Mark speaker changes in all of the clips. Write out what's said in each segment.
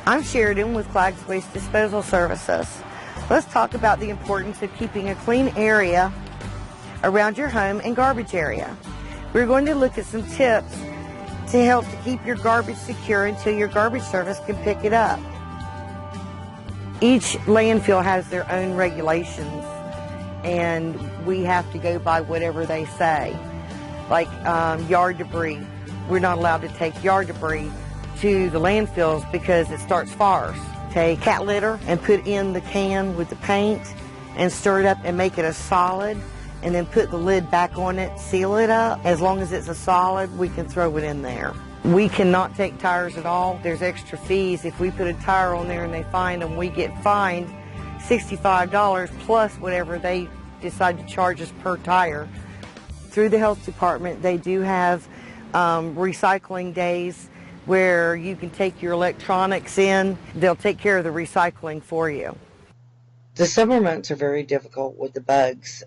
Speaker 1: I'm Sheridan with CLAGGS Waste Disposal Services. Let's talk about the importance of keeping a clean area around your home and garbage area. We're going to look at some tips to help to keep your garbage secure until your garbage service can pick it up. Each landfill has their own regulations, and we have to go by whatever they say. Like yard debris, we're not allowed to take yard debris to the landfills because it starts fires. Take cat litter and put in the can with the paint and stir it up and make it a solid, and then put the lid back on it, seal it up. As long as it's a solid, we can throw it in there. We cannot take tires at all. There's extra fees. If we put a tire on there and they find them, we get fined $65 plus whatever they decide to charge us per tire. Through the health department, they do have recycling days where you can take your electronics in. They'll take care of the recycling for you.
Speaker 2: The summer months are very difficult with the bugs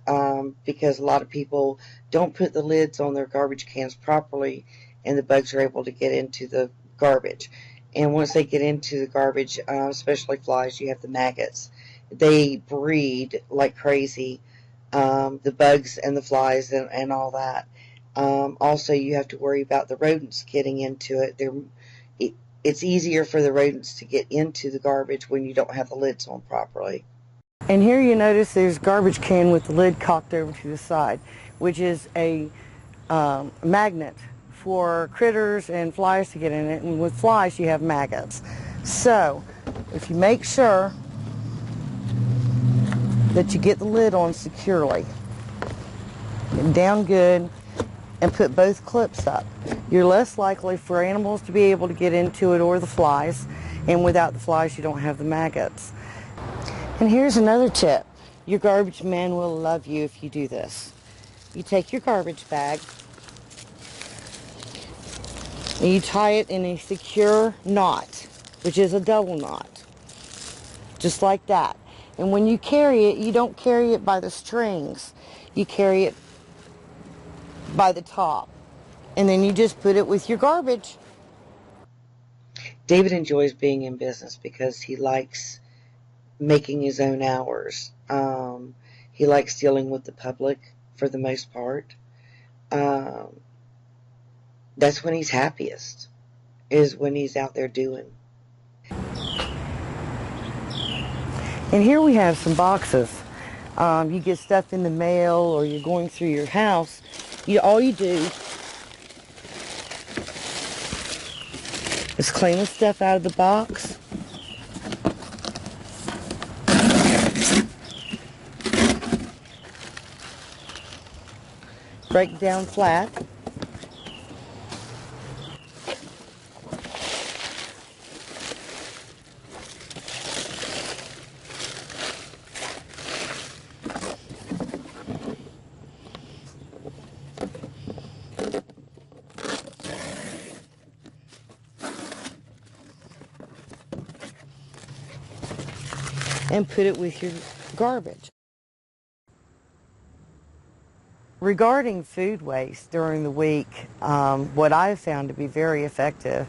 Speaker 2: because a lot of people don't put the lids on their garbage cans properly, and the bugs are able to get into the garbage. And once they get into the garbage, especially flies, you have the maggots. They breed like crazy, the bugs and the flies and all that. Also, you have to worry about the rodents getting into it. It's easier for the rodents to get into the garbage when you don't have the lids on properly.
Speaker 1: And here you notice there's a garbage can with the lid cocked over to the side, which is a magnet for critters and flies to get in it. And with flies, you have maggots. So, if you make sure that you get the lid on securely, get down good, and put both clips up, you're less likely for animals to be able to get into it or the flies, and without the flies you don't have the maggots. And here's another tip. Your garbage man will love you if you do this. You take your garbage bag and you tie it in a secure knot, which is a double knot, just like that. And when you carry it, you don't carry it by the strings, you carry it by the top, and then you just put it with your garbage.
Speaker 2: David enjoys being in business because he likes making his own hours. He likes dealing with the public for the most part. That's when he's happiest, is when he's out there doing.
Speaker 1: And here we have some boxes. You get stuff in the mail or you're going through your house. All you do is clean the stuff out of the box. Break it down flat. And put it with your garbage. Regarding food waste during the week, what I've found to be very effective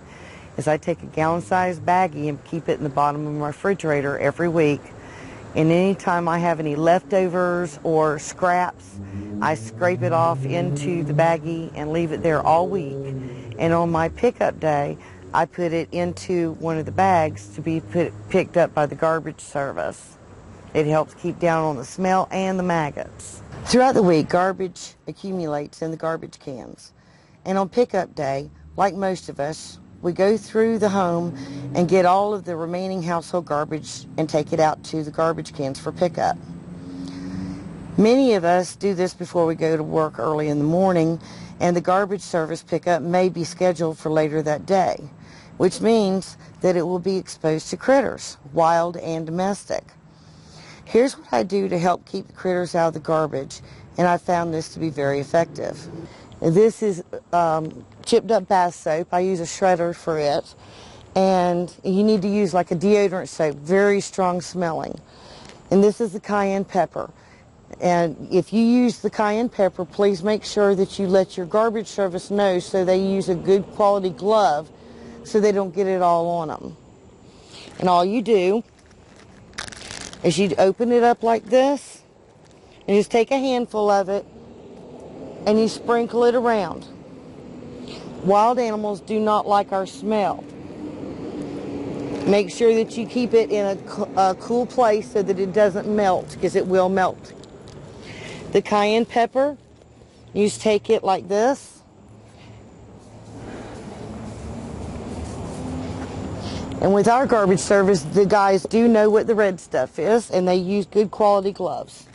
Speaker 1: is I take a gallon-sized baggie and keep it in the bottom of my refrigerator every week. And anytime I have any leftovers or scraps, I scrape it off into the baggie and leave it there all week. And on my pickup day, I put it into one of the bags to be picked up by the garbage service. It helps keep down on the smell and the maggots. Throughout the week, garbage accumulates in the garbage cans. And on pickup day, like most of us, we go through the home and get all of the remaining household garbage and take it out to the garbage cans for pickup. Many of us do this before we go to work early in the morning, and the garbage service pickup may be scheduled for later that day, which means that it will be exposed to critters, wild and domestic. Here's what I do to help keep the critters out of the garbage, and I found this to be very effective. This is chipped up bath soap. I use a shredder for it, and you need to use like a deodorant soap, very strong smelling. And this is the cayenne pepper. And if you use the cayenne pepper, please make sure that you let your garbage service know so they use a good quality glove so they don't get it all on them. And all you do is you open it up like this and just take a handful of it and you sprinkle it around. Wild animals do not like our smell. Make sure that you keep it in a cool place so that it doesn't melt, because it will melt. The cayenne pepper, you just take it like this. And with our garbage service, the guys do know what the red stuff is, and they use good quality gloves.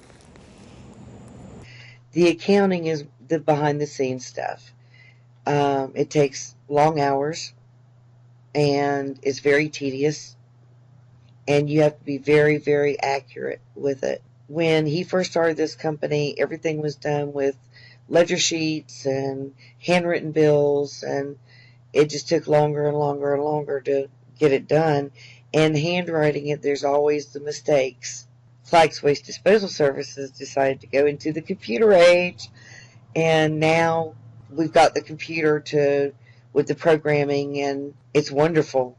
Speaker 2: The accounting is the behind the scenes stuff. It takes long hours and it's very tedious, and you have to be very, very accurate with it. When he first started this company, everything was done with ledger sheets and handwritten bills, and it just took longer and longer and longer to get it done. And handwriting it, there's always the mistakes. CLAGGS Waste Disposal Services decided to go into the computer age, and now we've got the computer with the programming, and it's wonderful.